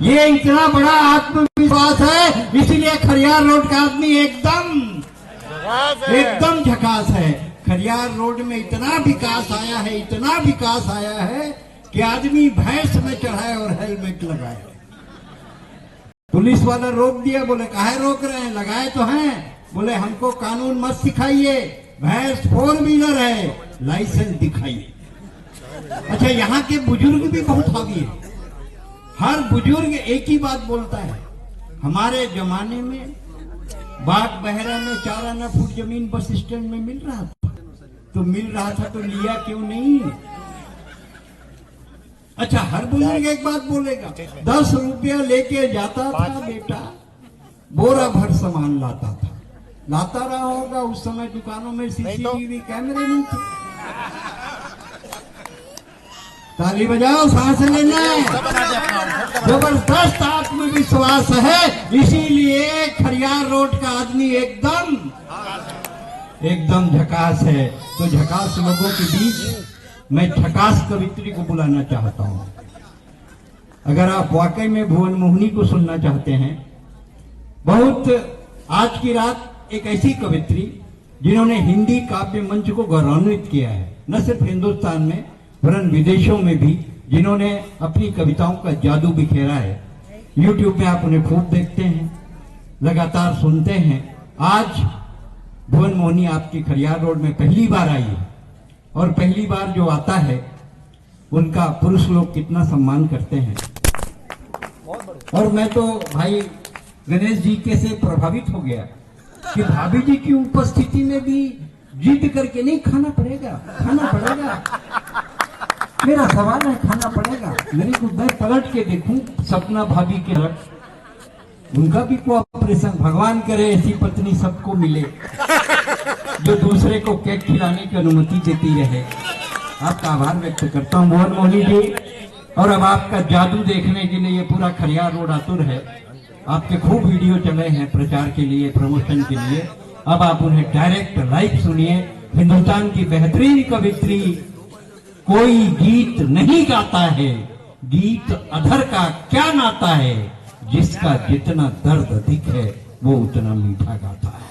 ये इतना बड़ा आत्मविश्वास है, इसीलिए खरियार रोड का आदमी एकदम झकास है। खरियार रोड में इतना विकास आया है, इतना विकास आया है कि आदमी भैंस में चढ़ाए और हेलमेट लगाए। पुलिस वाला रोक दिया, बोले काहे रोक रहे हैं, लगाए तो हैं। बोले हमको कानून मत सिखाइए, भैंस 4 व्हीलर है, लाइसेंस दिखाइए। अच्छा, यहाँ के बुजुर्ग भी बहुत हावी है। हर बुजुर्ग एक ही बात बोलता है, हमारे जमाने में बाग बहरा में 4 आना फुट जमीन बस स्टैंड में मिल रहा था, तो लिया क्यों नहीं। अच्छा, हर बुजुर्ग एक बात बोलेगा, 10 रुपया लेके जाता था बेटा, बोरा भर सामान लाता रहा होगा। उस समय दुकानों में सीसीटीवी कैमरे नहीं थे। ताली बजाओ, सांस लेना है। जबरदस्त आत्मविश्वास है, इसीलिए खरियार रोड का आदमी एकदम झकास है। तो झकास लोगों के बीच मैं झकास कवित्री को बुलाना चाहता हूं। अगर आप वाकई में भुवन मोहिनी को सुनना चाहते हैं, आज की रात एक ऐसी कवित्री जिन्होंने हिंदी काव्य मंच को गौरवान्वित किया है, न सिर्फ हिंदुस्तान में वरन विदेशों में भी, जिन्होंने अपनी कविताओं का जादू बिखेरा है। YouTube में आप उन्हें खूब देखते हैं, लगातार सुनते हैं। आज भुवन मोहिनी आपकी खरियार रोड में पहली बार आई है, और पहली बार जो आता है उनका पुरुष लोग कितना सम्मान करते हैं। और मैं तो भाई गणेश जी के से प्रभावित हो गया कि भाभी जी की उपस्थिति में भी जिद करके नहीं, खाना पड़ेगा। मेरा सवाल है, खाना पड़ेगा। मेरे को मैं पलट के देखूं सपना भाभी के रख, उनका भी कोऑपरेशन, भगवान करे ऐसी पत्नी सबको मिले जो दूसरे को केक खिलाने की अनुमति देती रहे। आपका आभार व्यक्त करता हूं भुवन मोहिनी जी। और अब आपका जादू देखने के लिए पूरा खरियार रोड आतुर है। आपके खूब वीडियो चले हैं प्रचार के लिए, प्रमोशन के लिए। अब आप उन्हें डायरेक्ट लाइव सुनिए। हिंदुस्तान की बेहतरीन कवित्री, कोई गीत नहीं गाता है, गीत अधर का क्या नाता है, जिसका जितना दर्द अधिक है वो उतना मीठा गाता है।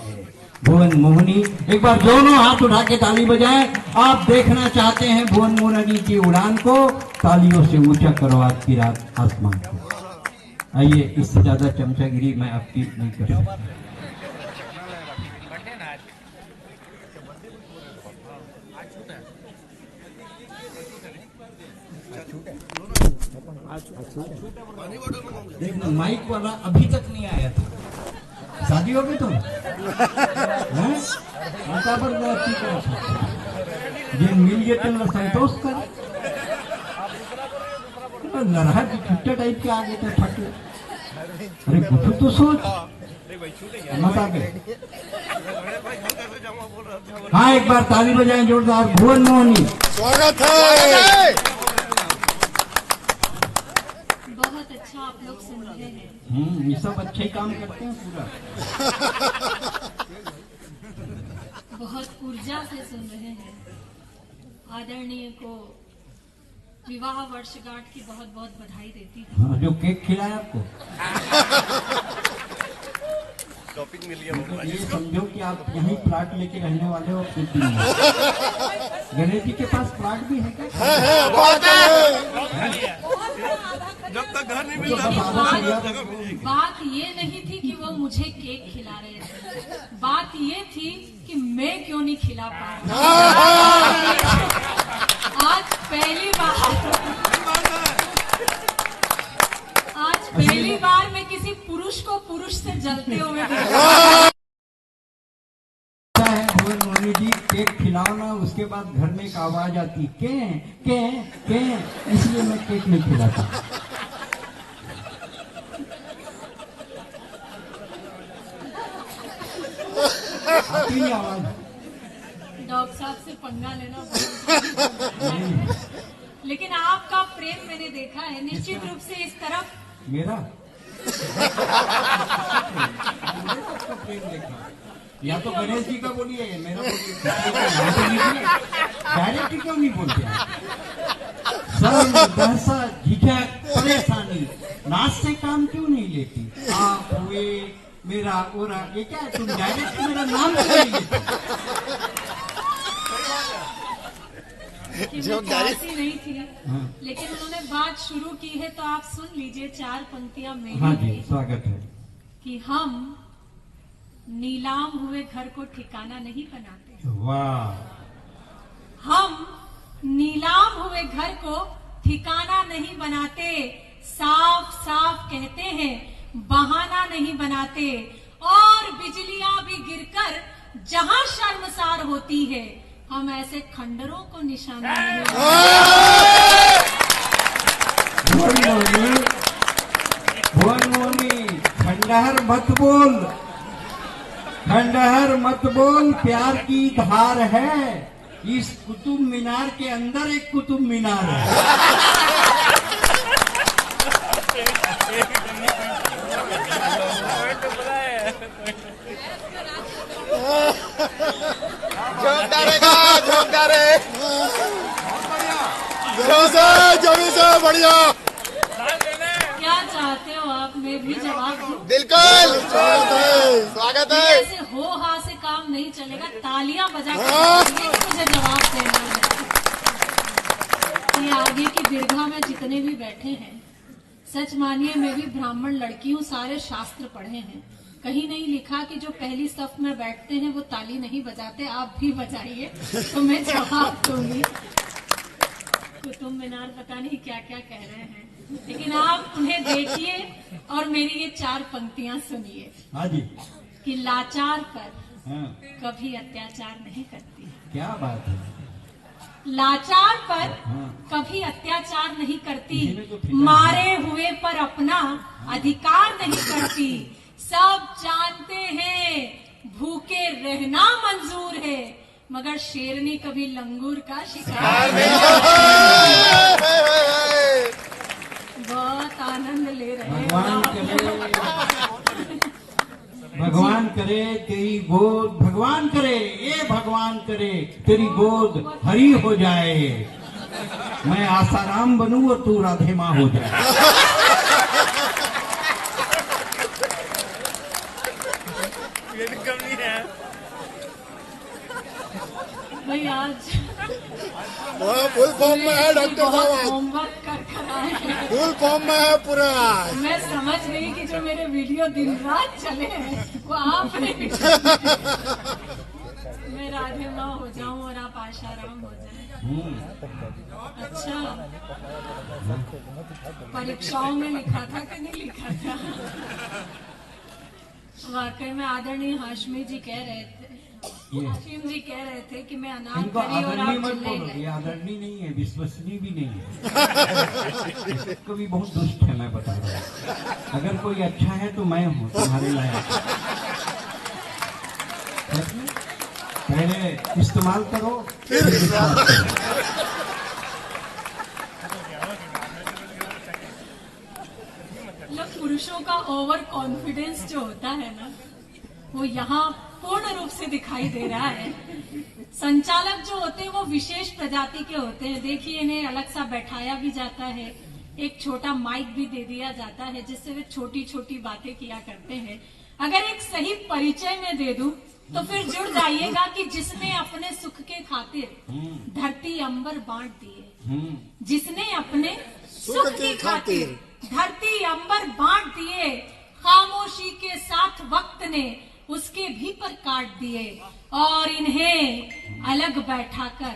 भुवन मोहिनी, एक बार दोनों हाथ उठा के ताली बजाएं। आप देखना चाहते हैं भुवन मोहिनी की उड़ान को, तालियों से ऊंचा करो आज की रात आसमान को। आइए, इससे ज्यादा चमचागिरी मैं आपकी नहीं कर सकता। देखना, माइक वाला अभी तक नहीं आया था। शादी हो गई तुम? ये मिल गए तो संतोष कर, लड़हा की छुट्टा टाइप के आ गए थे फटे। अरे कुछ तो सोच, मत आ गए। हाँ, एक बार ताली बजाएं जोरदार। भुवन मोहिनी, स्वागत है। बहुत अच्छा आप लोग सुन रहे हैं। ये सब अच्छे काम करते हैं पूरा। बहुत ऊर्जा से सुन रहे हैं। आदरणीय को विवाह वर्षगांठ की बहुत बहुत बधाई देती हूँ। हाँ, जो केक खिलाया आपको। टॉपिक मिल गया। ये समझो कि आप यहीं प्लाट लेके रहने वाले हो कुछ दिन में। गणेश जी के पास प्लाट भी है क्या? जब तक घर नहीं मिलता बात ये नहीं थी कि वो मुझे केक खिला रहे थे, बात ये थी कि मैं क्यों नहीं खिला पा रहा। आज पहली बार मैं किसी पुरुष को पुरुष से जलते हुए भुवन मोहिनी जी, केक खिलाओ ना, उसके बाद घर में एक आवाज आती के, इसलिए मैं केक नहीं खिलाता। आती आवाज। डॉक्टर साहब से पंगा लेना लेकिन आपका प्रेम मैंने देखा है, निश्चित रूप से इस तरफ मेरा प्रेम देखा। या तो गणेश जी का बोलिए, मेरा बोलिए। डायरेक्ट क्यों नहीं बोलते? सब दहशत, झिझक, परेशानी नाच से काम क्यों नहीं लेती? आप हुए, मेरा ओरा, ये क्या है? तुम डायरेक्ट मेरा नाम क्यों नहीं लेती? कि मैं चाहती नहीं थी, हाँ। लेकिन उन्होंने बात शुरू की है तो आप सुन लीजिए 4 पंक्तियां मेरी हाँ जी, भी, स्वागत है। कि हम नीलाम हुए घर को ठिकाना नहीं बनाते। वाह, हम नीलाम हुए घर को ठिकाना नहीं बनाते, साफ साफ कहते हैं बहाना नहीं बनाते, और बिजलियां भी गिरकर जहां शर्मसार होती है, हम ऐसे खंडरों को निशाना नहीं भुवन मोनी, खंडहर मत बोल, खंडहर मत बोल, प्यार की धार है। इस कुतुब मीनार के अंदर एक कुतुब मीनार है। जोरदार है जमी से बढ़िया। क्या चाहते हो आप? मैं भी जवाब दूं? बिल्कुल स्वागत है। ऐसे हो हा से काम नहीं चलेगा, तालियां बजा कर मुझे जवाब देना है। ये आगे की दीर्घा में जितने भी बैठे हैं, सच मानिए मैं भी ब्राह्मण लड़की हूँ, सारे शास्त्र पढ़े हैं। कहीं नहीं लिखा कि जो पहली सफ में बैठते हैं वो ताली नहीं बजाते। आप भी बजाइए तो मैं जवाब दूंगी। कुतुब मीनार पता नहीं क्या क्या कह रहे हैं, लेकिन आप उन्हें देखिए और मेरी ये 4 पंक्तियां सुनिए। हाँ जी, कि लाचार पर हाँ, कभी अत्याचार नहीं करती, क्या बात है। लाचार पर हाँ। कभी अत्याचार नहीं करती, इसी में तो फिर- मारे हुए पर अपना अधिकार नहीं करती। सब जानते हैं भूखे रहना मंजूर है, मगर शेरनी कभी लंगूर का शिकार नहीं। बहुत आनंद ले रहे हैं। भगवान करे तेरी गोद, भगवान करे, ये भगवान करे तेरी गोद हरी हो जाए, मैं आसाराम बनूं और तू राधे माँ हो जाए। भाई आज फुल फॉर्म में है डॉक्टर बहुत साहब, होमवर्क कर आए हैं। फुल फॉर्म में है पूरा। मैं समझ गई कि जो मेरे वीडियो दिन रात चले हैं वो आपने मैं राधे माँ हो जाऊं और आप आशाराम हो जाएं। अच्छा, परीक्षाओं में लिखा था कि नहीं लिखा था? वाकई में आदरणीय हाशमी जी कह रहे थे, हाशिम जी कह रहे थे कि मैं अनाथ इनको करी और आदरणीय आप मत चिल्ले बोलो, गए। ये आदरणीय नहीं है, विश्वसनीय भी नहीं है। कभी बहुत दुष्ट है, मैं बता रहा हूँ। अगर कोई अच्छा है तो मैं हूँ तुम्हारे लायक। पहले इस्तेमाल करो फिर विश्वास करो। मतलब पुरुषों का ओवर कॉन्फिडेंस जो होता है ना, वो यहाँ पूर्ण रूप से दिखाई दे रहा है। संचालक जो होते हैं वो विशेष प्रजाति के होते हैं। देखिए, इन्हें अलग सा बैठाया भी जाता है, एक छोटा माइक भी दे दिया जाता है जिससे वे छोटी छोटी बातें किया करते हैं। अगर एक सही परिचय में दे दूं तो फिर जुड़ जाइएगा कि जिसने अपने सुख के खातिर धरती अंबर बांट दिए, जिसने अपने सुख की खातिर धरती अंबर बांट दिए, खामोशी के साथ वक्त ने उसके भी पर काट दिए, और इन्हें अलग बैठाकर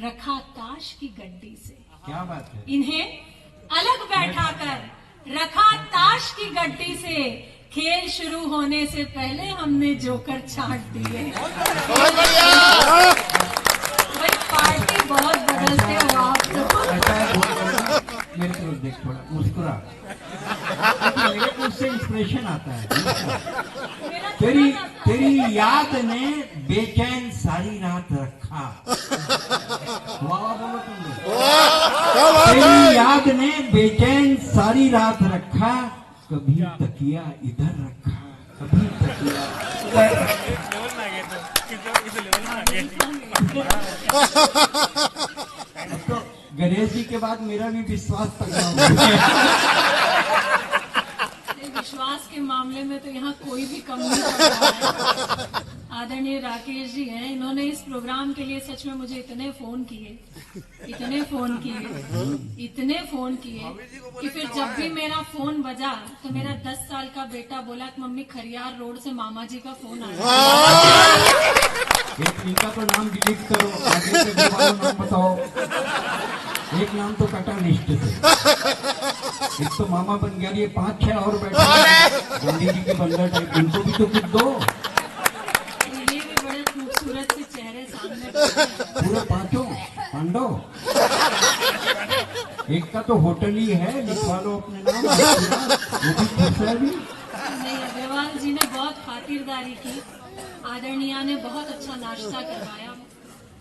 रखा ताश की गड्डी से। क्या बात है। इन्हें अलग बैठाकर रखा ताश की गड्डी से। खेल शुरू होने से पहले हमने जोकर छाट दिए। भाई पार्टी बहुत बदलते हो आप लोग। ऐसा है, मेरे को देख, थोड़ा मुस्कुरा, मेरे को उससे इंस्पिरेशन आता है। तेरी याद ने बेचैन सारी रात रखा। वाह बोलो तुम लोग। तेरी याद ने बेचैन सारी रात रखा, कभी तकिया इधर रखा, कभी तकिया उधर रखा। तो गणेश जी के बाद मेरा भी विश्वास तगड़ा हो गया। विश्वास के मामले में तो यहाँ कोई भी कम नहीं कर रहा है। आदरणीय राकेश जी हैं, इन्होंने इस प्रोग्राम के लिए सच में मुझे इतने फोन किए कि फिर जब भी मेरा फोन बजा तो मेरा 10 साल का बेटा बोला कि मम्मी खरियार रोड से मामा जी का फोन आया। इनका तो नाम डिलीट करो, आगे के दोबारा नाम बताओ। एक नाम तो कटा लिस्ट से। एक तो मामा बन गया, ये 5-6 और बैठे हैं गांधी जी के बंदर टाइप, इनको भी तो कुछ दो। ये भी बड़े खूबसूरत से चेहरे सामने पूरे 5 पांडव। एक का तो होटल ही है, लिखवा लो अपने नाम, वो भी खुश है भी। नहीं, अग्रवाल जी ने बहुत खातिरदारी की। आदरणीया ने बहुत अच्छा नाश्ता करवाया।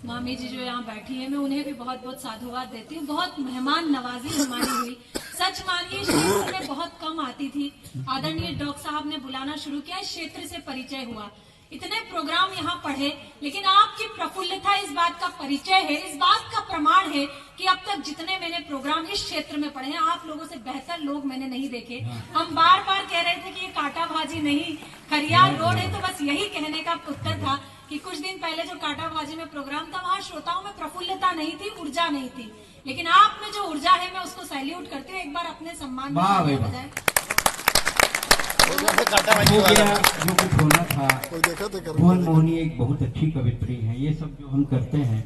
मामी जी जो यहाँ बैठी है, मैं उन्हें भी बहुत बहुत साधुवाद देती हूँ। बहुत मेहमान नवाजी हमारी हुई। सच मानिए क्षेत्र में बहुत कम आती थी। आदरणीय डॉक्टर साहब ने बुलाना शुरू किया, इस क्षेत्र से परिचय हुआ। इतने प्रोग्राम यहाँ पढ़े, लेकिन आपकी प्रफुल्लता इस बात का परिचय है, इस बात का प्रमाण है कि अब तक जितने मैंने प्रोग्राम इस क्षेत्र में पढ़े हैं, आप लोगों से बेहतर लोग मैंने नहीं देखे। हम बार बार कह रहे थे कि ये कांटा भाजी नहीं खरियार रोड है, तो बस यही कहने का उत्तर था कि कुछ दिन पहले जो कांटा भाजी में प्रोग्राम था, वहाँ श्रोताओं में प्रफुल्लता नहीं थी, ऊर्जा नहीं थी। लेकिन आप में जो ऊर्जा है, मैं उसको सैल्यूट करती हूँ। एक बार अपने सम्मान में हो गया जो कुछ होना था। कोई देखा तो कर। भुवन मोहिनी एक बहुत अच्छी कवित्री है। ये सब जो हम करते हैं,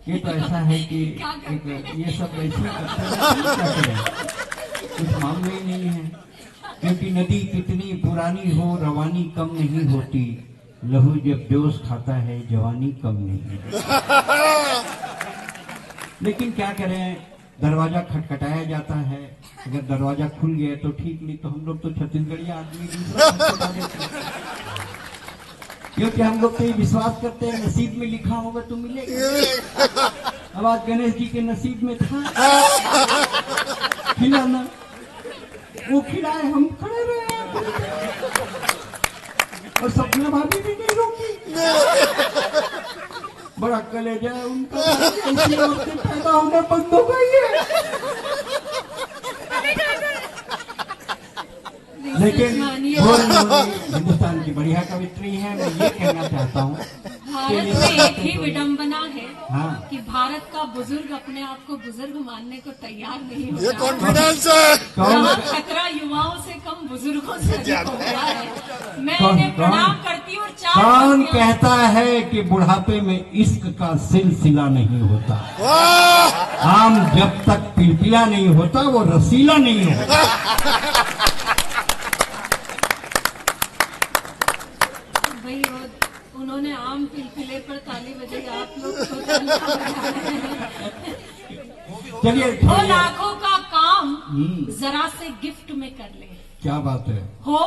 ये तो ऐसा है कि ये सब ऐसे करते हैं, क्या करें, कुछ मामले ही नहीं है। क्योंकि नदी कितनी पुरानी हो, रवानी कम नहीं होती। लहू जब जोश खाता है, जवानी कम नहीं है। लेकिन क्या करें, दरवाजा खटखटाया जाता है। अगर दरवाजा खुल गया तो ठीक, नहीं तो हम लोग तो छत्तीसगढ़ी आदमी दूसरा खटखटा देते हैं। क्योंकि हम लोग तो ये विश्वास करते हैं नसीब में लिखा होगा तो मिलेगा। अब आज गणेश जी के नसीब में था खिलाना, वो खिलाए, हम खड़े रहे और सपना भाभी भी नहीं रोकी। बड़ा कलेजा है उनका, ऐसी औरतें पैदा होना बंद हो गई है। लेकिन हिंदुस्तान की बढ़िया कवित्री है। मैं ये कहना चाहता हूँ, भारत में एक ही विडंबना है हाँ। कि भारत का बुजुर्ग अपने आप को बुजुर्ग मानने को तैयार नहीं ये होता। कॉन्फिडेंस है। यहाँ खतरा युवाओं से कम बुजुर्गों से अधिक हो गया है। मैं कौन- इन्हें प्रणाम करती हूँ। और 4 कौन पंक्तियां- कहता है कि बुढ़ापे में इश्क का सिलसिला नहीं होता। वाह, आम जब तक पिलपिला नहीं होता, वो रसीला नहीं होता। भाई उन्होंने आम पिलपिले पर ताली बजाई, आप लोग तो ताली बजा रहे हैं। चलिए वो छोड़िए। लाखों का काम जरा से गिफ्ट में कर ले। क्या बात है। हो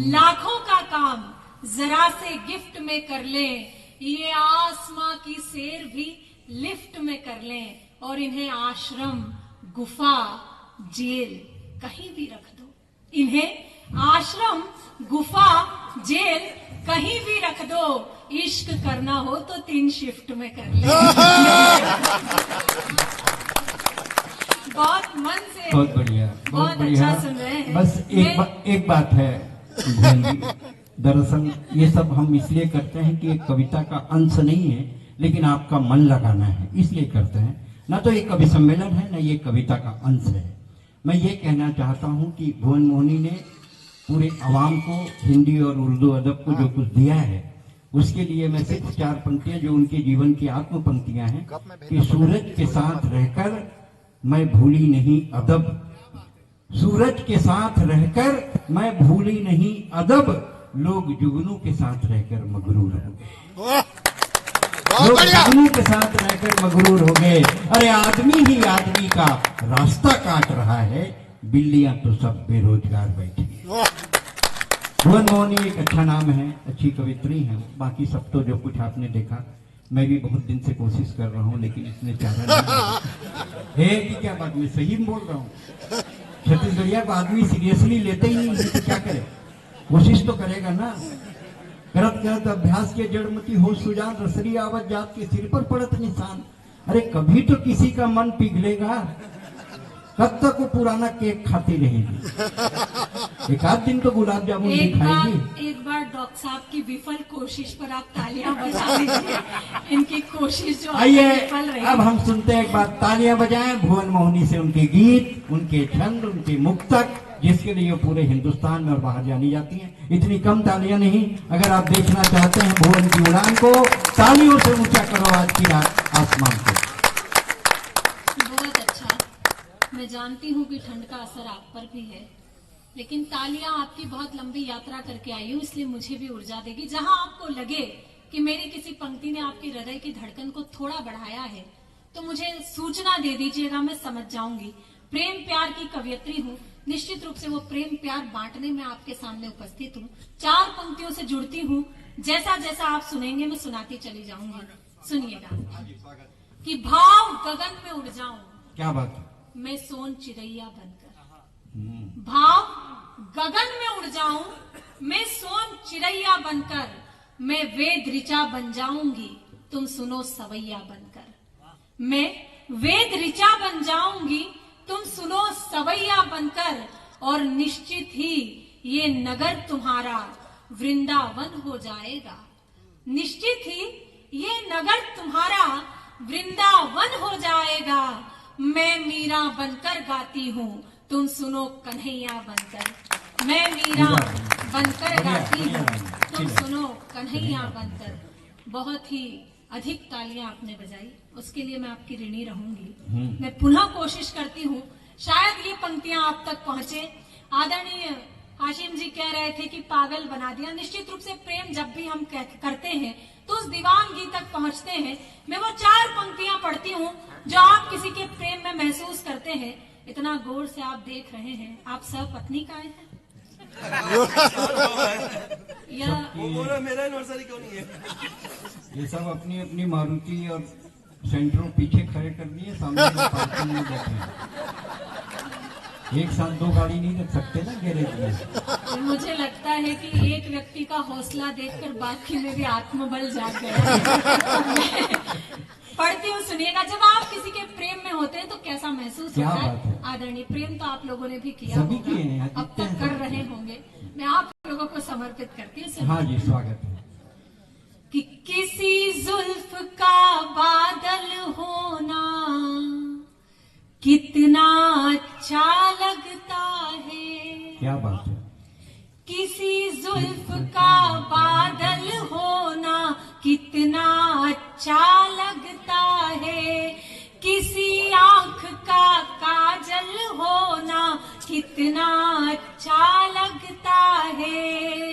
लाखों का काम जरा से गिफ्ट में कर ले। ये आसमां की सैर भी लिफ्ट में कर ले। और इन्हें आश्रम, गुफा, जेल कहीं भी रख दो। इन्हें आश्रम, गुफा, जेल कहीं भी रख दो। इश्क करना हो तो 3 शिफ्ट में कर ले। बहुत मन से, बहुत बढ़िया, बहुत बढ़िया। अच्छा सुन रहे हैं। बस एक बात है भुवन जी, दरअसल ये सब हम इसलिए करते हैं कि एक कविता का अंश नहीं है, लेकिन आपका मन लगाना है, इसलिए करते हैं। ना तो ये कवि सम्मेलन है, ना ये कविता का अंश है। मैं ये कहना चाहता हूँ कि भुवन मोहिनी ने पूरे अवाम को हिंदी और उर्दू अदब को जो कुछ दिया है, उसके लिए मैं सिर्फ 4 पंक्तियां जो उनके जीवन की आत्म पंक्तियां हैं कि सूरज के साथ रहकर मैं भूली नहीं अदब, सूरज के साथ रहकर मैं भूली नहीं अदब, लोग जुगनू के साथ रहकर मगरूर हो गए। वाह, बहुत लोग बढ़िया। जुगनू के साथ रहकर मगरूर हो गए। अरे आदमी ही आदमी का रास्ता काट रहा है, बिल्लियां तो सब बेरोजगार बैठी हैं। वाह, भुवन मोहिनी एक अच्छा नाम है, अच्छी कवित्री है। बाकी सब तो जो कुछ आपने देखा, मैं भी बहुत दिन से कोशिश कर रहा हूँ, लेकिन इसने चाहा नहीं है कि क्या बात, मैं सही बोल रहा हूँ। छत्तीसगढ़िया को आदमी सीरियसली लेते ही नहीं, तो क्या करे, कोशिश तो करेगा ना। करत करत अभ्यास के जड़मती हो सुजान, रसरी आवत जात के सिर पर पड़त निशान। अरे कभी तो किसी का मन पिघलेगा, कब तक वो पुराना केक खाती रहेगी। एक आध दिन तो गुलाब जामुन भी खाएगी। एक बार डॉक्टर साहब की विफल कोशिश पर आप तालियां बजा दीजिए। इनकी कोशिश जो आइए विफल रही। अब हम सुनते हैं एक बार तालियां बजाएं भुवन मोहिनी से, उनके गीत, उनके छंद, उनके मुक्तक, जिसके लिए पूरे हिंदुस्तान में और बाहर जानी जाती हैं। इतनी कम तालियां नहीं, अगर आप देखना चाहते हैं भुवन की उड़ान को, तालियों से ऊंचा करो आज की रात आसमान को। बहुत अच्छा। मैं जानती हूँ कि ठंड का असर आप पर भी है, लेकिन तालियां आपकी बहुत लंबी यात्रा करके आई हूँ, इसलिए मुझे भी ऊर्जा देगी। जहां आपको लगे कि मेरी किसी पंक्ति ने आपके हृदय की धड़कन को थोड़ा बढ़ाया है, तो मुझे सूचना दे दीजिएगा, मैं समझ जाऊंगी। प्रेम प्यार की कवियत्री हूँ, निश्चित रूप से वो प्रेम प्यार बांटने में आपके सामने उपस्थित हूँ। 4 पंक्तियों से जुड़ती हूँ, जैसा जैसा आप सुनेंगे मैं सुनाती चली जाऊंगी। सुनिएगा कि भाव गगन में उड़ जाऊं, क्या बात है, मैं सोन चिड़ैया बनकर। भाव गगन में उड़ जाऊं, मैं सोन चिड़ैया बनकर, मैं वेद ऋचा बन जाऊंगी, तुम सुनो सवैया बनकर। मैं वेद ऋचा बन जाऊंगी, तुम सुनो सवैया बनकर, और निश्चित ही ये नगर तुम्हारा वृंदावन हो जाएगा। निश्चित ही ये नगर तुम्हारा वृंदावन हो जाएगा। मैं मीरा बनकर गाती हूँ, तुम सुनो कन्हैया बनकर। मैं मीरा बनकर गाती हूँ, तुम सुनो कन्हैया बनकर। बहुत ही अधिक तालियां आपने बजाई, उसके लिए मैं आपकी ऋणी रहूंगी। मैं पुनः कोशिश करती हूँ, शायद ये पंक्तियां आप तक पहुंचे। आदरणीय हाशिम जी कह रहे थे कि पागल बना दिया। निश्चित रूप से प्रेम जब भी हम करते हैं तो उस दीवानगी तक पहुंचते हैं। मैं वो 4 पंक्तियां पढ़ती हूँ जो आप किसी के प्रेम में महसूस करते हैं। इतना गौर से आप देख रहे हैं, आप सब पत्नी का हैं? वो मेरा नर्सरी क्यों नहीं है? ये सब अपनी अपनी मारुति और सेंटरों पीछे खड़े कर दिए, सामने पार्किंग में बैठे हैं। एक साथ 2 गाड़ी नहीं रख सकते ना गैरेज में। मुझे लगता है कि एक व्यक्ति का हौसला देखकर बाकी में भी आत्मबल जाग गया। पढ़ती हूँ, सुनिएगा। जब आप किसी के प्रेम में होते हैं तो कैसा महसूस क्या होता बात है? आदरणीय, प्रेम तो आप लोगों ने भी किया सभी होगा, किए हैं, अब तक कर रहे होंगे। मैं आप लोगों को समर्पित करती हूँ। हाँ जी, स्वागत है। कि किसी जुल्फ का बादल होना कितना अच्छा लगता है। क्या बात है, किसी जुल्फ का बादल होना कितना अच्छा लगता है। किसी आंख का काजल होना कितना अच्छा लगता है।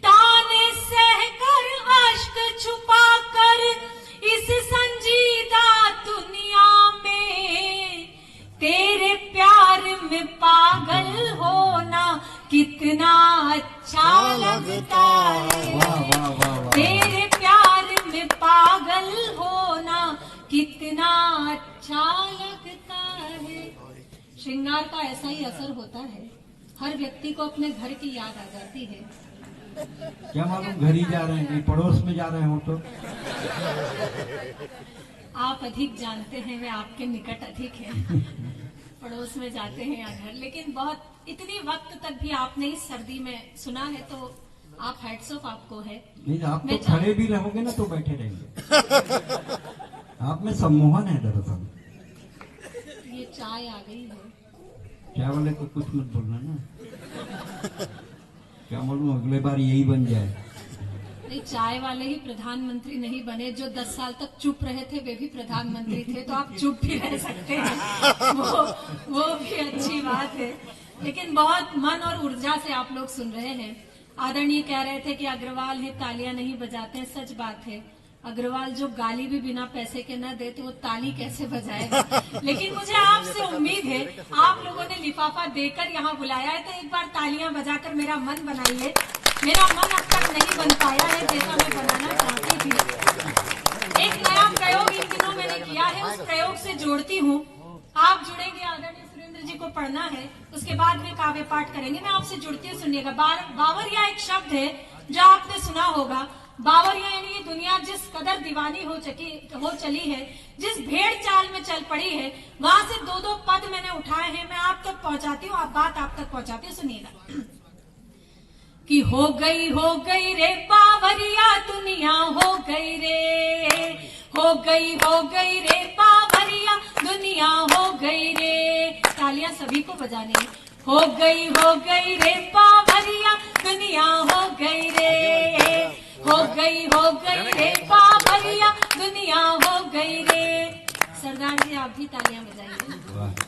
ताने सहकर अश्क छुपा कर इस संजीदा दुनिया में तेरे प्यार में पागल होना कितना अच्छा लगता है। वाह वाह वाह वाह। तेरे प्यार में पागल होना कितना अच्छा लगता है। श्रृंगार का ऐसा ही असर होता है, हर व्यक्ति को अपने घर की याद आ जाती है। क्या मालूम घर ही जा रहे हैं, कहीं पड़ोस में जा रहे हो तो। आप अधिक जानते हैं, वे आपके निकट अधिक हैं। पड़ोस में जाते हैं या घर, लेकिन बहुत इतनी वक्त तक भी आपने इस सर्दी में सुना है, तो आप हैट्स ऑफ आपको है। नहीं, आप तो मैं खड़े भी रहोगे ना तो बैठे रहेंगे। आप में सम्मोहन है दरअसल। ये चाय आ गई है। चाय वाले को कुछ मत बोलना ना, क्या मालूम अगले बार यही बन जाए। नहीं, चाय वाले ही प्रधानमंत्री नहीं बने, जो 10 साल तक चुप रहे थे वे भी प्रधानमंत्री थे, तो आप चुप भी रह सकते हैं। वो भी अच्छी बात है। लेकिन बहुत मन और ऊर्जा से आप लोग सुन रहे हैं। आदरणीय कह रहे थे कि अग्रवाल है तालियां नहीं बजाते हैं, सच बात है। अग्रवाल जो गाली भी बिना पैसे के न दे तो वो ताली कैसे बजाएगा। लेकिन मुझे आपसे उम्मीद है, आप लोगों ने लिफाफा देकर यहाँ बुलाया है, तो एक बार तालियां बजाकर मेरा मन बनाइए। मेरा मन अब तक नहीं बन पाया है जैसा मैं बनाना चाहती थी। एक नया प्रयोग इन दिनों मैंने किया है, उस प्रयोग से जोड़ती हूँ। आप जुड़ेंगे, आदरणीय सुरेंद्र जी को पढ़ना है, उसके बाद में काव्य पाठ करेंगे। मैं आपसे जुड़ती हूँ, सुनिएगा। बावरिया एक शब्द है जो आपने सुना होगा। बावरिया यानी ये दुनिया जिस कदर दीवानी हो चली है, जिस भेड़ चाल में चल पड़ी है, वहां से 2-2 पद मैंने उठाए हैं, मैं आप तक पहुंचाती हूँ, आप बात आप तक पहुंचाती हूँ। सुनिएगा। कि हो गई रे पावरिया दुनिया हो गई रे, हो गई रे पावरिया दुनिया हो गई रे। तालियां सभी को बजानी है। हो गई रे पावरिया दुनिया हो गई रे, हो गई रे पावरिया दुनिया हो गई रे। सरदार जी आप भी तालियां बजाइए।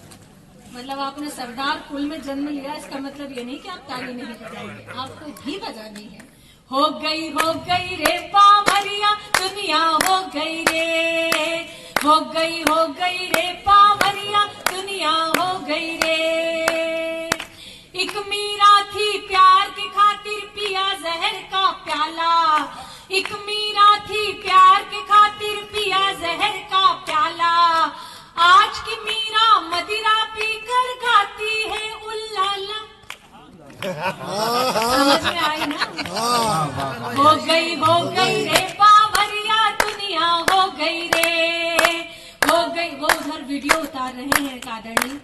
मतलब आपने सरदार कुल में जन्म लिया, इसका मतलब ये नहीं कि आप ताली नहीं बजाएंगे, आपको भी बजानी है। हो गई रे पावरिया दुनिया हो गई रे, हो गई रे पावरिया दुनिया हो गई रे। एक मीरा थी प्यार की खातिर पिया जहर का प्याला, एक मीरा थी प्यार की खातिर पिया जहर का प्याला। आज की मीरा मदिरा पीकर गाती है उल्लाला। समझ में आई ना? हो गई रे पावरिया दुनिया हो गई रे, हो गई। वो उधर वीडियो उतार रहे हैं कादड़ी।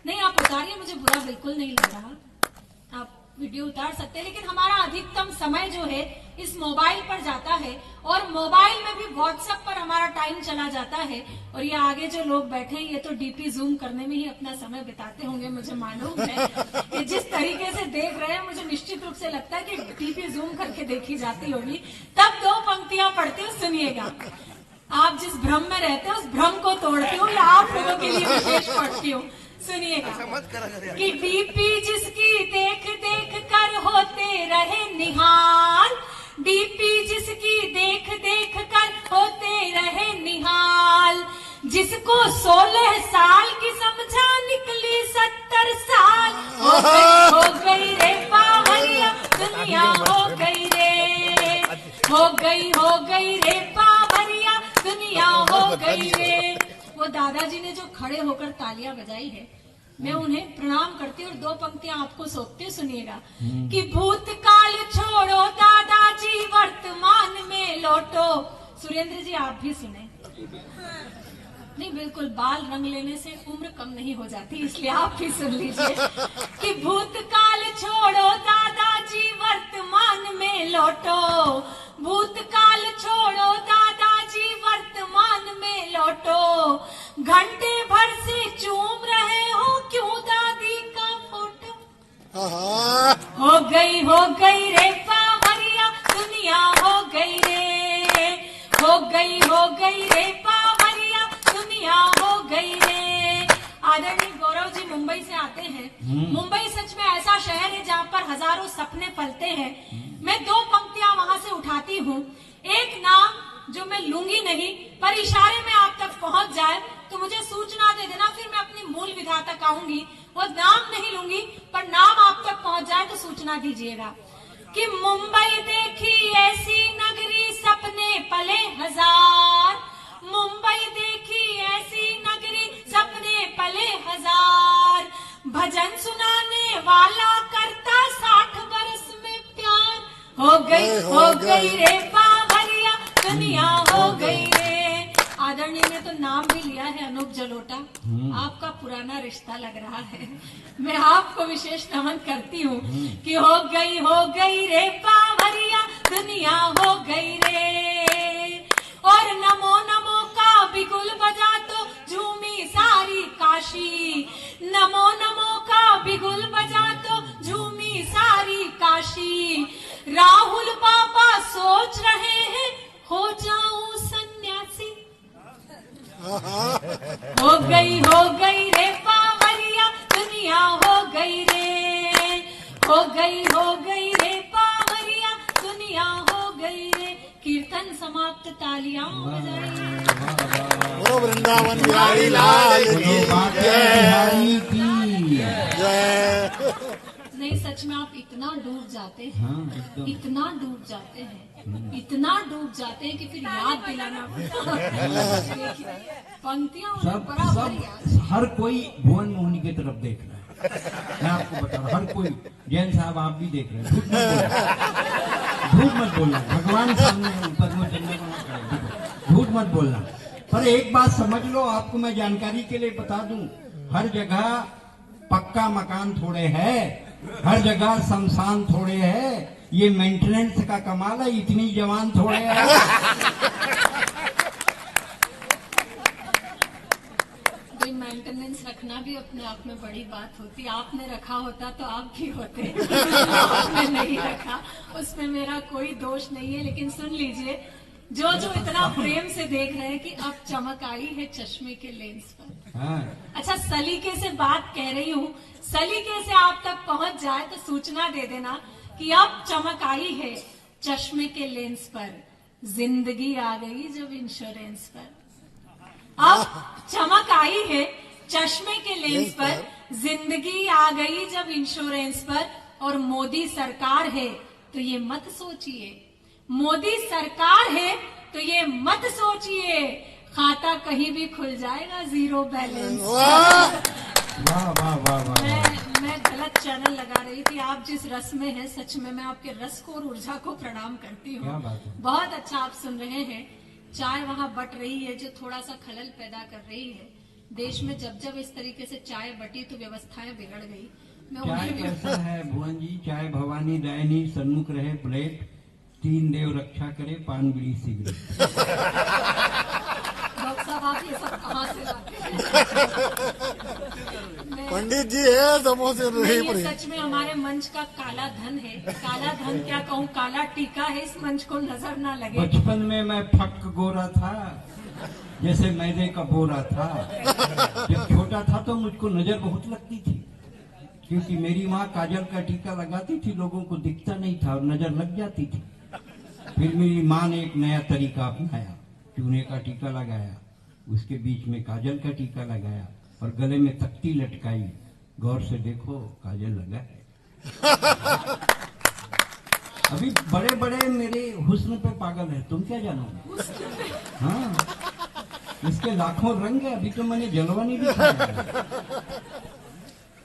नहीं आप उतारिए, मुझे बुरा बिल्कुल नहीं लग रहा, आप वीडियो उतार सकते हैं। लेकिन हमारा अधिकतम समय जो है इस मोबाइल पर जाता है, और मोबाइल में भी व्हाट्सएप पर हमारा टाइम चला जाता है। और ये आगे जो लोग बैठे हैं ये तो डीपी जूम करने में ही अपना समय बिताते होंगे, मुझे मालूम है। कि जिस तरीके से देख रहे हैं मुझे निश्चित रूप से लगता है कि डीपी जूम करके देखी जाती होगी। तब दो पंक्तियां पढ़ती हूँ, सुनिएगा। आप जिस भ्रम में रहते हैं उस भ्रम को तोड़ती हूँ, या आप लोगों के लिए विशेष पढ़ती हूँ। सुनिएगा कि डीपी जिसकी देख देख कर होते रहे निहाल, डीपी जिसकी देख देख कर होते रहे निहाल, जिसको 16 साल की समझा निकली 70 साल। हो गई रे पावरिया दुनिया हो गई रे, हो गई रे पावरिया दुनिया हो गई रे। वो दादाजी ने जो खड़े होकर तालियां बजाई है, मैं उन्हें प्रणाम करती हूँ और दो पंक्तियां आपको सौंपती हूँ, सुनिएगा। कि भूतकाल छोड़ो दादाजी वर्तमान में लौटो। सुरेंद्र जी आप भी सुने। नहीं बिल्कुल, बाल रंग लेने से उम्र कम नहीं हो जाती, इसलिए आप भी सुन लीजिए। कि भूतकाल छोड़ो दादाजी वर्तमान में लौटो, भूतकाल छोड़ो दादाजी वर्तमान में लौटो। घंटे भर से चूम रहे हो क्यों दादी का फोटो। हो गई रे पावरिया दुनिया हो गई रे, हो गई रे पावरिया दुनिया हो गई रे। आदरणीय गौरव जी मुंबई से आते हैं। मुंबई सच में ऐसा शहर है जहाँ पर हजारों सपने पलते हैं। मैं दो पंक्तियां वहां से उठाती हूँ। एक नाम जो मैं लूंगी नहीं, पर इशारे में आप तक पहुंच जाए तो मुझे सूचना दे देना, फिर मैं अपनी मूल विधा तक आऊंगी। वो नाम नहीं लूंगी, पर नाम आप तक पहुंच जाए तो सूचना दीजिएगा। कि मुंबई देखी ऐसी नगरी सपने पले हजार, मुंबई देखी ऐसी नगरी सपने पले हजार। भजन सुनाने वाला करता 60 बरस में प्यार। हो गई रे पावरिया दुनिया हो गई रे। आदरणीय ने तो नाम भी लिया है अनूप जलोटा, आपका पुराना रिश्ता लग रहा है। मैं आपको विशेष नमन करती हूँ कि हो गई रे पावरिया दुनिया हो गई रे। और नमो नमो का बिगुल बजा तो झूमी सारी काशी, नमो नमो का बिगुल बजा तो झूमी सारी काशी। राहुल बाबा सोच रहे हैं हो जाऊं सन्यासी। हो गई रे पावरिया दुनिया हो गई रे, हो गई रे पावरिया दुनिया हो गई रे। कीर्तन समाप्त, तालियां बजाइए। बोलो वृंदावन बिहारी लाल की जय। नहीं सच में आप इतना डूब जाते हैं, इतना डूब जाते हैं, इतना डूब जाते हैं कि फिर याद दिलाना पड़ता। पंक्तियां सब बराबर याद। हर कोई भुवन मोहिनी की तरफ देख रहा है। मैं आपको बता रहा हूँ, हर कोई। जैन साहब आप भी देख रहे हैं, झूठ मत बोलना, भगवान सामने ऊपर में चलने का झूठ मत बोलना। पर एक बात समझ लो, आपको मैं जानकारी के लिए बता दूं, हर जगह पक्का मकान थोड़े है। हर जगह शमशान थोड़े है, ये मेंटेनेंस का कमाल है, इतनी जवान थोड़े है। भाई मेंटेनेंस रखना भी अपने आप में बड़ी बात होती। आपने रखा होता तो आप भी होते। आपने नहीं रखा, उसमें मेरा कोई दोष नहीं है। लेकिन सुन लीजिए, जो इतना प्रेम से देख रहे हैं कि अब चमक आई है चश्मे के लेंस पर। हाँ। अच्छा, सलीके से बात कह रही हूँ, सलीके से आप तक पहुंच जाए तो सूचना दे देना कि अब चमक आई है चश्मे के लेंस पर। जिंदगी आ गई जब इंश्योरेंस पर। अब चमक आई है चश्मे के लेंस पर, जिंदगी आ गई जब इंश्योरेंस पर। और मोदी सरकार है तो ये मत सोचिए, मोदी सरकार है तो ये मत सोचिए, खाता कहीं भी खुल जाएगा जीरो बैलेंस। वाह वाह वाह वाह। मैं गलत चैनल लगा रही थी। आप जिस रस में हैं, सच में मैं आपके रस को और ऊर्जा को प्रणाम करती क्या हूँ। बात है। बहुत अच्छा आप सुन रहे हैं। चाय वहाँ बट रही है जो थोड़ा सा खलल पैदा कर रही है। देश में जब जब इस तरीके से चाय बटी तो व्यवस्थाएं बिगड़ गई। मैं चाय उन्हें भी कैसा है भुवन जी? चाय भवानी दयानी सन्मुख रहे प्लेट, तीन देव रक्षा करे पान बीड़ी सिगरेट। डॉक्टर साहब आप ये सब कहाँ से लाते हैं? मैं- पंडित जी है समोसे नहीं, नहीं ये पड़ी। सच में हमारे मंच का काला धन है। काला धन क्या कहूँ, काला टीका है, इस मंच को नजर ना लगे। बचपन में मैं फक गोरा था, जैसे मैदे का बोरा था। जब छोटा था तो मुझको नजर बहुत लगती थी, क्योंकि मेरी माँ काजल का टीका लगाती थी, लोगों को दिखता नहीं था और नजर लग जाती थी। फिर मेरी माँ ने एक नया तरीका अपनाया, चूने का टीका लगाया, उसके बीच में काजल का टीका लगाया और गले में तख्ती लटकाई। गौर से देखो, काजल लगा है। अभी बड़े बड़े मेरे हुस्न पे पागल है, तुम क्या जानोगे? हाँ, इसके लाखों रंग है, अभी तो मैंने जलवा नहीं दिखाया।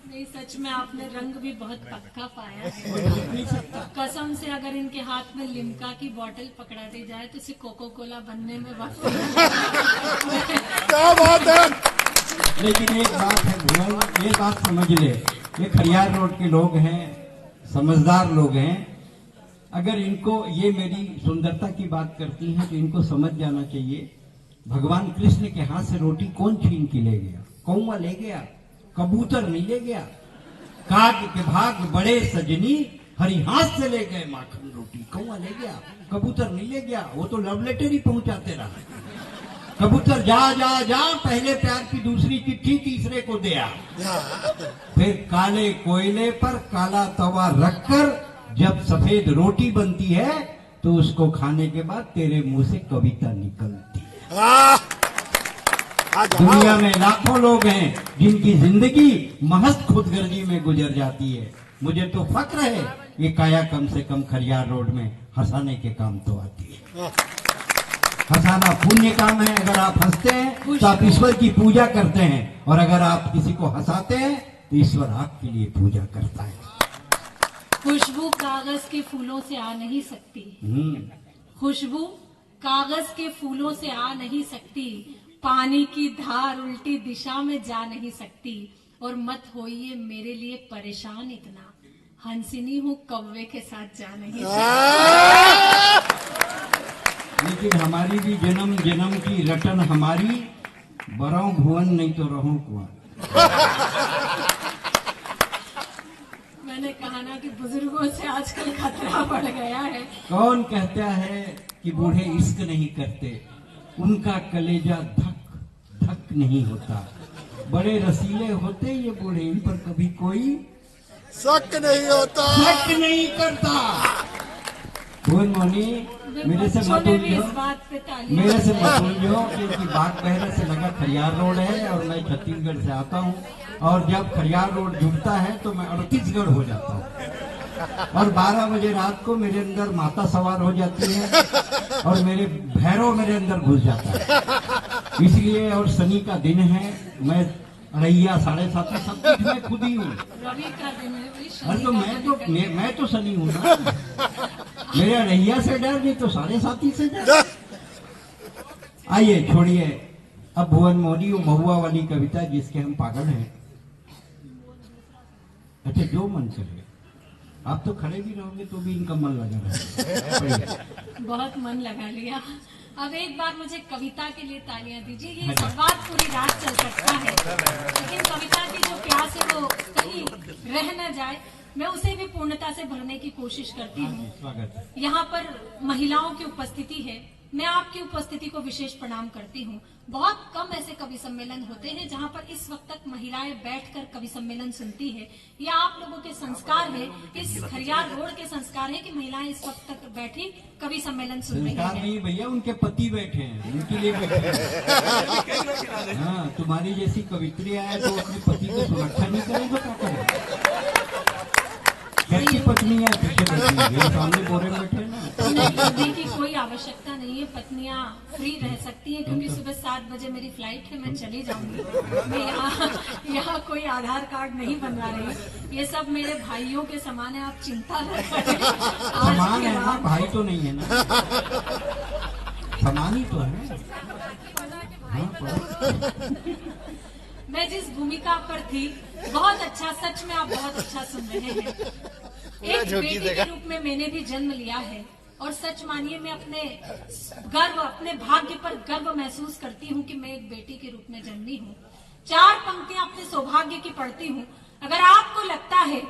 नहीं, सच में आपने रंग भी बहुत पक्का पाया है। नहीं सकता। कसम से अगर इनके हाथ में लिम्का की बोतल पकड़ा दी जाए तो इसे कोको कोला बनने में वक्त क्या बात है। लेकिन एक बात है भुवन, ये बात समझ ले, ये खरियार रोड के लोग हैं, समझदार लोग हैं। अगर इनको ये मेरी सुंदरता की बात करती हैं तो इनको समझ जाना चाहिए, भगवान कृष्ण के हाथ से रोटी कौन छीन के ले गया? कौवा ले गया, कबूतर नहीं ले गया। काग के भाग बड़े सजनी, हरी हाथ से ले गए माखन रोटी। कौवा ले गया, कबूतर नहीं ले गया, वो तो लव लेटर ही पहुंचाते रहा। कबूतर जा जा जा, पहले प्यार की दूसरी चिट्ठी तीसरे को दिया। फिर काले कोयले पर काला तवा रखकर जब सफेद रोटी बनती है तो उसको खाने के बाद तेरे मुंह से कविता निकलती है। दुनिया में लाखों लोग हैं जिनकी जिंदगी महज खुदगर्जी में गुजर जाती है। मुझे तो फक्र है ये काया कम से कम खरियार रोड में हंसाने के काम तो आती है। हंसाना पुण्य काम है। अगर आप हंसते हैं तो आप ईश्वर की पूजा करते हैं, और अगर आप किसी को हंसाते हैं तो ईश्वर आपके लिए पूजा करता है। खुशबू कागज के फूलों से आ नहीं सकती। खुशबू कागज के फूलों से आ नहीं सकती। पानी की धार उल्टी दिशा में जा नहीं सकती। और मत होइए मेरे लिए परेशान इतना, हंसिनी हूँ कौवे के साथ जा नहीं सकती। लेकिन हमारी भी जन्म जन्म की रटन हमारी, बराऊं भुवन नहीं तो रहूं कुआं। मैंने कहा ना कि बुजुर्गों से आजकल खतरा बढ़ गया है। कौन कहता है कि बूढ़े इश्क नहीं करते? उनका कलेजा धक धक नहीं होता। बड़े रसीले होते ये बूढ़े, इन पर कभी कोई शक नहीं होता। शक नहीं करता। भुवन मोनी, मेरे से मत बच्चों ने भी उलझो, इस बात पे तालियां मेरे से मत बजाई। उलझो, क्योंकि बाग बहरा से लगा खरियार रोड है और मैं छत्तीसगढ़ से आता हूँ। और जब खरियार रोड जुड़ता है तो मैं 38गढ़ हो जाता हूँ। और 12 बजे रात को मेरे अंदर माता सवार हो जाती है और मेरे भैरव मेरे अंदर घुस जाता है। इसलिए, और शनि का दिन है, मैं अड़ैया 7:30 सब कुछ मैं खुद ही हूँ। रवि का दिन है भाई, शनि अरे तो का दिन है। मैं तो शनि हूँ ना। मेरे अड़ैया से डर नहीं तो 7:30 से डर। आइए छोड़िए, अब भुवन मोनी वो महुआ वाली कविता जिसके हम पागल हैं। अच्छा, जो मन करे। आप तो खड़े भी रहोगे तो भी इनका मन लगा रहेगा। बहुत मन लगा लिया। अब एक बार मुझे कविता के लिए तालियां दीजिए। ये संवाद पूरी रात चल सकता है, लेकिन कविता की जो प्यास है वो कहीं रह न जाए, मैं उसे भी पूर्णता से भरने की कोशिश करती हूँ। स्वागत। यहाँ पर महिलाओं की उपस्थिति है, मैं आपकी उपस्थिति को विशेष प्रणाम करती हूँ। बहुत कम ऐसे कवि सम्मेलन होते हैं जहाँ पर इस वक्त तक महिलाएं बैठकर कवि सम्मेलन सुनती है। यह आप लोगों के संस्कार है, इस खरियार रोड के संस्कार है कि महिलाएं इस वक्त तक बैठी कवि सम्मेलन सुन रही संस्कार हैं। नहीं भैया, उनके पति बैठे हैं, उनके लिए बैठे हैं। हाँ, तुम्हारी जैसी कवित्री आए तो अपने पति को सुरक्षा नहीं करें तो क्या करें? कैसी पत्नी है पीछे बैठी है, ये सामने बोरे में बैठे ना। नहीं करने की कोई आवश्यकता नहीं है, पत्नियां फ्री रह सकती हैं, क्योंकि सुबह 7 बजे मेरी फ्लाइट है, मैं चली जाऊंगी। मैं यहाँ कोई आधार कार्ड नहीं बनवा रही, ये सब मेरे भाइयों के समान है, आप चिंता न करें। समान है ना, भाई तो नहीं है ना, समान ही तो है। मैं जिस भूमिका पर थी, बहुत अच्छा, सच में आप बहुत अच्छा सुन रहे हैं। एक बेटी के रूप में मैंने भी जन्म लिया है, और सच मानिए मैं अपने भाग्य पर गर्व महसूस करती हूँ कि मैं एक बेटी के रूप में जन्मी हूँ। 4 पंक्तियां अपने सौभाग्य की पढ़ती हूँ। अगर आपको लगता है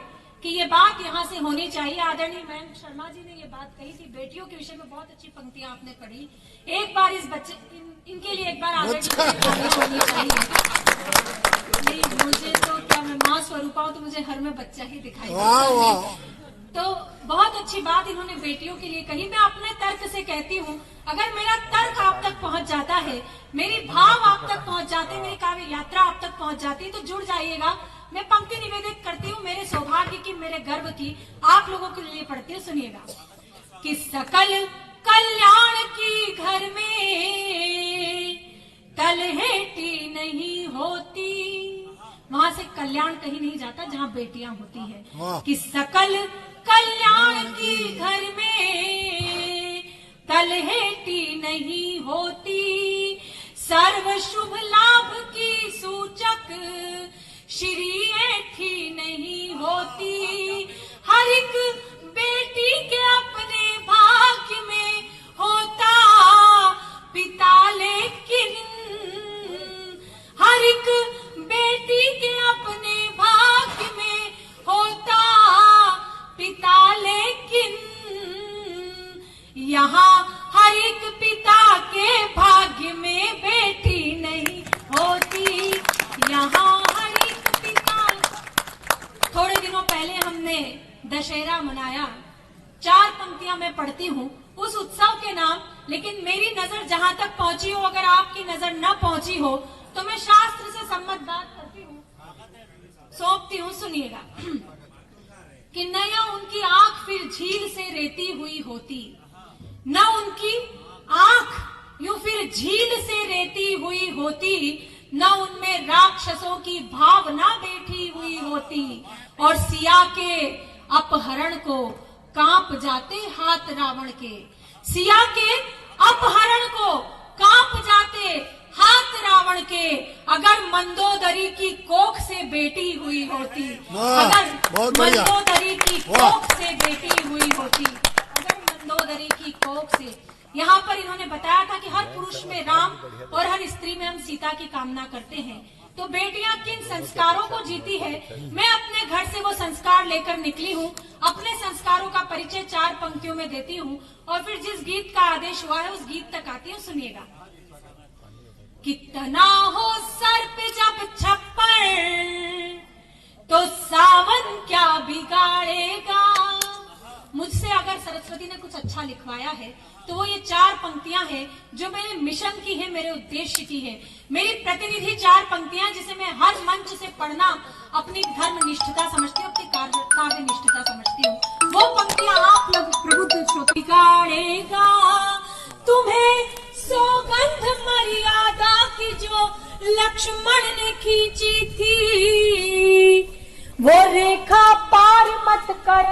कि ये बात यहाँ से होनी चाहिए, आदरणीय मैम शर्मा जी ने ये बात कही थी, बेटियों के विषय में बहुत अच्छी पंक्तियां आपने पढ़ी। एक बार इस बच्चे इनके लिए एक बार आदरणीय होनी चाहिए। नहीं, मुझे तो क्या, मैं माँ स्वरूपा हूँ तो मुझे हर में बच्चा ही दिखाई देता है। तो बहुत अच्छी बात इन्होंने बेटियों के लिए कही। मैं अपने तर्क से कहती हूँ, अगर मेरा तर्क आप तक पहुँच जाता है, मेरी भाव आप तक पहुँच जाते हैं, मेरी काव्य यात्रा आप तक पहुँच जाती है, तो जुड़ जाइएगा। मैं पंक्ति निवेदित करती हूँ मेरे सौभाग्य की, मेरे गर्व की, आप लोगों के लिए पढ़ती हूँ, सुनिएगा। कि सकल कल्याण की घर में तलहेटी नहीं होती, वहां से कल्याण कहीं नहीं जाता जहाँ बेटियां होती है। कि सकल कल्याण की घर में तलहेटी नहीं होती, सर्व शुभ लाभ की सूचक श्री ऐठी नहीं होती। हर एक बेटी के अपने भाग्य में होता पिता, लेकिन हर एक बेटी के अपने भाग्य में होता पिता, लेकिन यहाँ हर एक पिता के भाग्य में बेटी नहीं होती। यहाँ हर एक पिता। थोड़े दिनों पहले हमने दशहरा मनाया, 4 पंक्तियां मैं पढ़ती हूँ उस उत्सव के नाम, लेकिन मेरी नजर जहां तक पहुंची हो, अगर आपकी नजर न पहुंची हो तो मैं शास्त्र से सम्मत बात करती हूँ, सौंपती हूँ, सुनिएगा। कि न या उनकी आंख फिर झील से रेती हुई होती, न उनकी आंख यूं फिर झील से रेती हुई होती, न उनमें राक्षसों की भावना बैठी हुई होती, और सिया के अपहरण को कांप जाते हाथ रावण के। सिया के अपहरण को कांप जाते हाथ रावण के, अगर मंदोदरी की कोख से बेटी हुई होती, अगर मंदोदरी की कोख से बेटी हुई होती, अगर मंदोदरी की कोख से। यहाँ पर इन्होंने बताया था कि हर पुरुष में राम और हर स्त्री में हम सीता की कामना करते हैं। तो बेटियां किन संस्कारों को जीती है, मैं अपने घर से वो संस्कार लेकर निकली हूँ। अपने संस्कारों का परिचय 4 पंक्तियों में देती हूँ, और फिर जिस गीत का आदेश हुआ है उस गीत तक आती हूँ, सुनिएगा। कितना हो सर पे जब छप्पर, तो सावन क्या बिगाड़ेगा। मुझसे अगर सरस्वती ने कुछ अच्छा लिखवाया है तो वो ये 4 पंक्तियां हैं जो मेरे मिशन की है, मेरे उद्देश्य की है। मेरी प्रतिनिधि 4 पंक्तियां जिसे मैं हर मंच से पढ़ना अपनी धर्म निष्ठता समझती हूँ, अपनी कार्य निष्ठता समझती हूँ। वो पंक्तियां आप लोग प्रबुद्ध श्रोता बिगाड़ेगा तुम्हें सौगंध मर्यादा की जो लक्ष्मण ने खींची थी, वो रेखा पार मत कर।